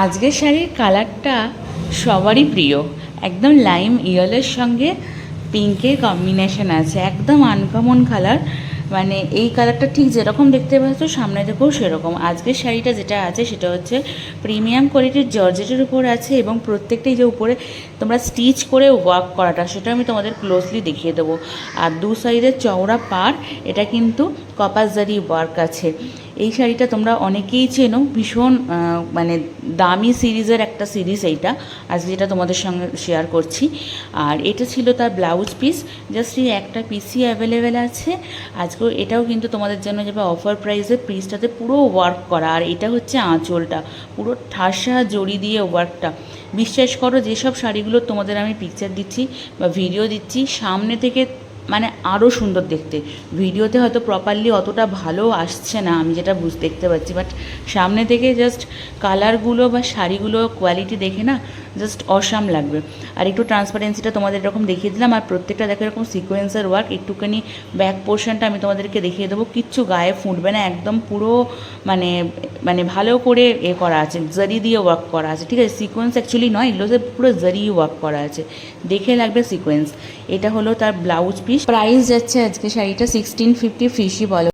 আজকের শাড়ির কালারটা সবারই প্রিয়, একদম লাইম ইয়েলোর সঙ্গে পিঙ্কের কম্বিনেশন আছে, একদম আনকমন কালার। মানে এই কালারটা ঠিক যেরকম দেখতে পাচ্ছ সামনে থেকেও সেরকম। আজকের শাড়িটা যেটা আছে সেটা হচ্ছে প্রিমিয়াম কোয়ালিটির জর্জেটের উপর আছে এবং প্রত্যেকটাই যে উপরে তোমরা স্টিচ করে ওয়ার্ক করাটা সেটা আমি তোমাদের ক্লোজলি দেখিয়ে দেবো। আর দু সাইডের চওড়া পাড়, এটা কিন্তু কপাস জারি ওয়ার্ক আছে। এই শাড়িটা তোমরা অনেকেই চেনো, ভীষণ মানে দামি সিরিজের একটা সিরিজ এইটা, আজকে যেটা তোমাদের সঙ্গে শেয়ার করছি। আর এটা ছিল তার ব্লাউজ পিস, জাস্ট এই একটা পিসই অ্যাভেলেবেল আছে আজকেও। এটাও কিন্তু তোমাদের জন্য যাবে অফার প্রাইসে, পিসটাতে পুরো ওয়ার্ক করা। আর এটা হচ্ছে আঁচলটা, পুরো ঠাসা জড়ি দিয়ে ওয়ার্কটা। বিশ্বাস করো, যেসব শাড়িগুলো তোমাদের আমি পিকচার দিচ্ছি বা ভিডিও দিচ্ছি সামনে থেকে মানে আরও সুন্দর দেখতে, ভিডিওতে হয়তো প্রপারলি অতটা ভালো আসছে না আমি যেটা দেখতে পাচ্ছি, বাট সামনে থেকে জাস্ট কালারগুলো বা শাড়িগুলো কোয়ালিটি দেখে না জাস্ট অসাম লাগবে। আর একটু ট্রান্সপারেন্সিটা তোমাদের এরকম দেখিয়ে দিলাম। আর প্রত্যেকটা দেখো এরকম সিকোয়েন্সের ওয়ার্ক, একটুখানি ব্যাক পোর্শনটা আমি তোমাদেরকে দেখিয়ে দেবো, কিচ্ছু গায়ে ফুটবে না, একদম পুরো মানে মানে ভালো করে করা আছে, জারি দিয়ে ওয়ার্ক করা আছে, ঠিক আছে। সিকোয়েন্স অ্যাকচুয়ালি নয়, এগুলোতে পুরো জারি ওয়ার্ক করা আছে, দেখে লাগবে সিকোয়েন্স। এটা হলো তার ব্লাউজ পিস। প্রাইস যাচ্ছে আজকে শাড়িটা 1650, ফিশি বলো।